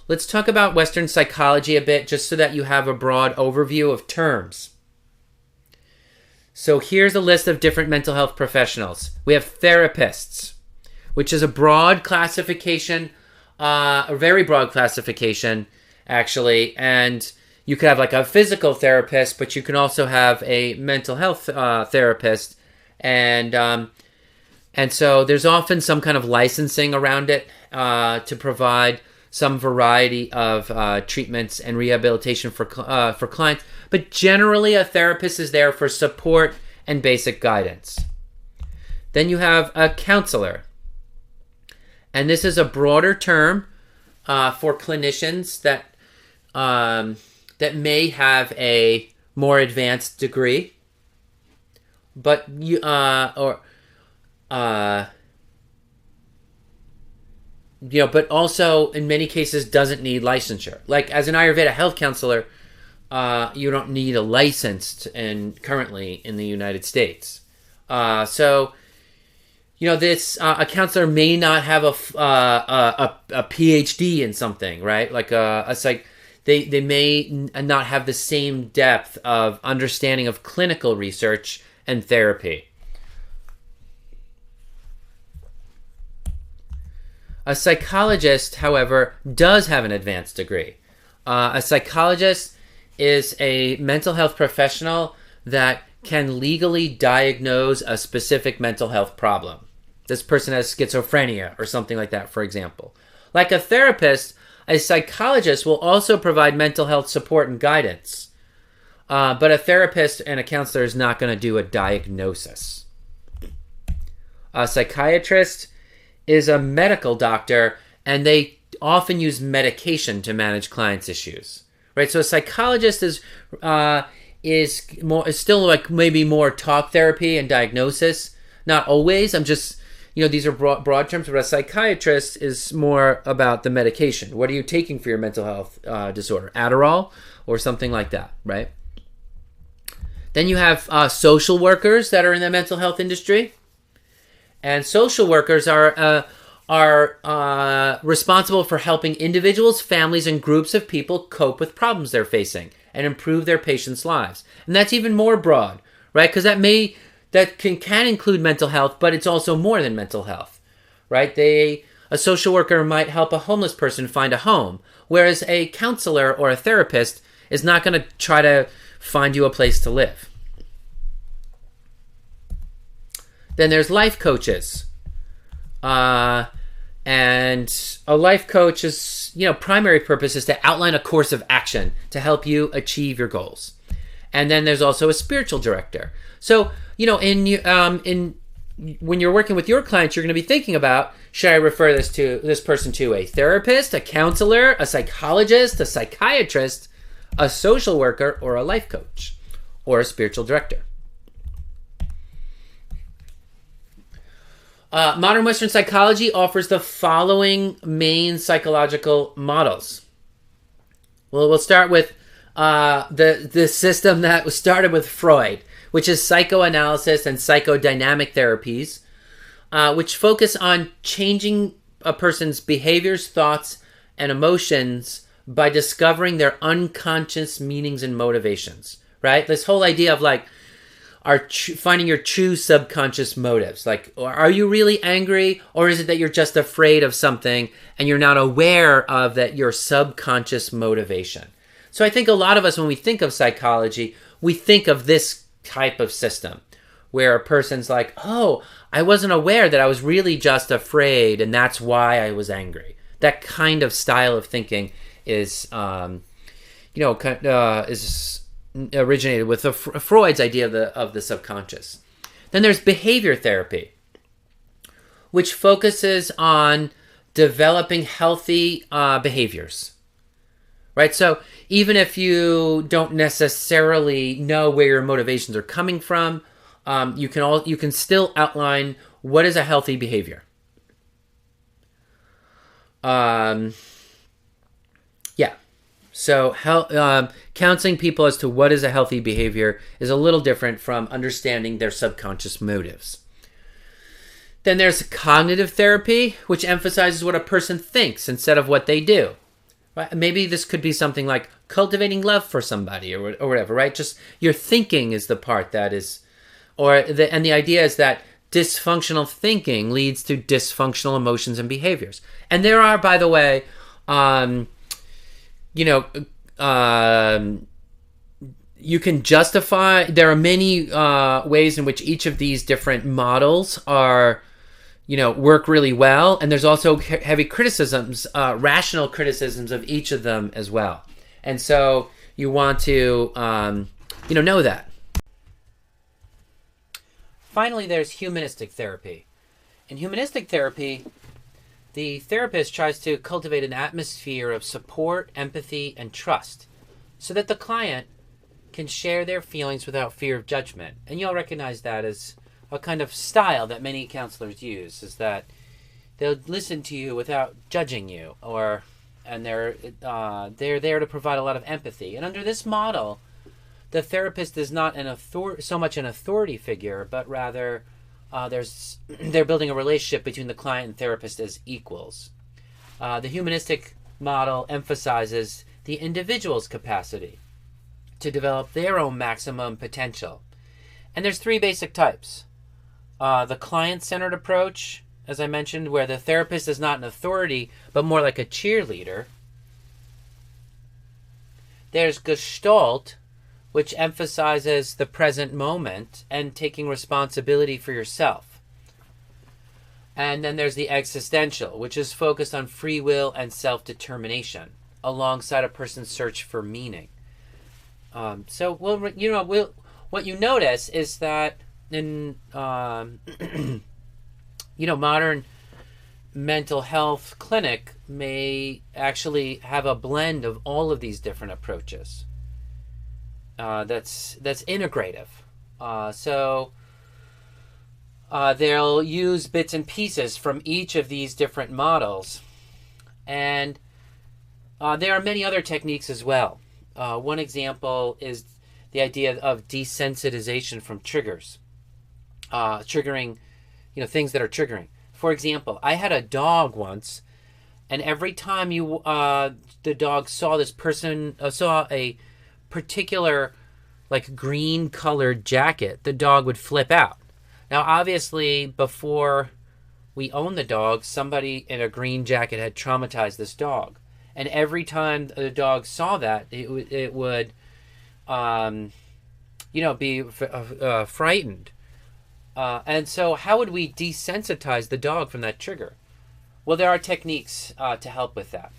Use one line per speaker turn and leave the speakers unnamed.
let's talk about Western psychology a bit, just so that you have a broad overview of terms. So here's a list of different mental health professionals. We have therapists, which is a broad classification, a very broad classification, actually. And you could have like a physical therapist, but you can also have a mental health therapist. And so there's often some kind of licensing around it to provide some variety of treatments and rehabilitation for clients. But generally, a therapist is there for support and basic guidance. Then you have a counselor. And this is a broader term for clinicians that may have a more advanced degree, but but also in many cases doesn't need licensure. Like as an Ayurveda health counselor, you don't need a license currently in the United States. So this a counselor may not have a PhD in something, right? Like they may not have the same depth of understanding of clinical research and therapy. A psychologist, however, does have an advanced degree. A psychologist is a mental health professional that can legally diagnose a specific mental health problem. This person has schizophrenia or something like that, for example. Like a therapist, a psychologist will also provide mental health support and guidance. But a therapist and a counselor is not going to do a diagnosis. A psychiatrist is a medical doctor, and they often use medication to manage clients' issues, right? So a psychologist is still like maybe more talk therapy and diagnosis. Not always. I'm just, these are broad terms, but a psychiatrist is more about the medication. What are you taking for your mental health disorder? Adderall or something like that, right? Then you have social workers that are in the mental health industry. And social workers are responsible for helping individuals, families, and groups of people cope with problems they're facing and improve their patients' lives. And that's even more broad, right? Because that can include mental health, but it's also more than mental health, right? A social worker might help a homeless person find a home, whereas a counselor or a therapist is not going to try to find you a place to live. Then there's life coaches. And a life coach's primary purpose is to outline a course of action to help you achieve your goals. And then there's also a spiritual director. So, when you're working with your clients, you're going to be thinking about, should I refer this person to a therapist, a counselor, a psychologist, a psychiatrist, a social worker, or a life coach, or a spiritual director? Modern Western psychology offers the following main psychological models. Well, we'll start with the system that was started with Freud, which is psychoanalysis and psychodynamic therapies, which focus on changing a person's behaviors, thoughts, and emotions by discovering their unconscious meanings and motivations, right? This whole idea of finding your true subconscious motives. Like, are you really angry, or is it that you're just afraid of something and you're not aware of that your subconscious motivation? So I think a lot of us, when we think of psychology, we think of this type of system where a person's like, oh, I wasn't aware that I was really just afraid and that's why I was angry. That kind of style of thinking is originated with Freud's idea of the subconscious. Then there's behavior therapy, which focuses on developing healthy behaviors, right? So even if you don't necessarily know where your motivations are coming from, you can still outline what is a healthy behavior. So counseling people as to what is a healthy behavior is a little different from understanding their subconscious motives. Then there's cognitive therapy, which emphasizes what a person thinks instead of what they do, Right? Maybe this could be something like cultivating love for somebody or whatever, right? Just your thinking is the part that is, and the idea is that dysfunctional thinking leads to dysfunctional emotions and behaviors. And there are, by the way, you know, you can justify, there are many ways in which each of these different models are, work really well. And there's also heavy criticisms, rational criticisms of each of them as well. And so you want to, know that. Finally, there's humanistic therapy. In humanistic therapy, the therapist tries to cultivate an atmosphere of support, empathy, and trust so that the client can share their feelings without fear of judgment. And you'll recognize that as a kind of style that many counselors use, is that they'll listen to you without judging you, and they're there to provide a lot of empathy. And under this model, the therapist is not so much an authority figure, but rather they're building a relationship between the client and therapist as equals. The humanistic model emphasizes the individual's capacity to develop their own maximum potential. And there's three basic types. The client-centered approach, as I mentioned, where the therapist is not an authority, but more like a cheerleader. There's Gestalt, which emphasizes the present moment and taking responsibility for yourself. And then there's the existential, which is focused on free will and self-determination, alongside a person's search for meaning. So, what you notice is that in, modern mental health clinic may actually have a blend of all of these different approaches. That's integrative. So they'll use bits and pieces from each of these different models. And there are many other techniques as well. One example is the idea of desensitization from triggers. Triggering, things that are triggering. For example, I had a dog once, and every time the dog saw this person, saw a particular green colored jacket, the dog would flip out. Now obviously before we owned the dog, somebody in a green jacket had traumatized this dog, and every time the dog saw that, it would be frightened, and so how would we desensitize the dog from that trigger? Well, there are techniques to help with that.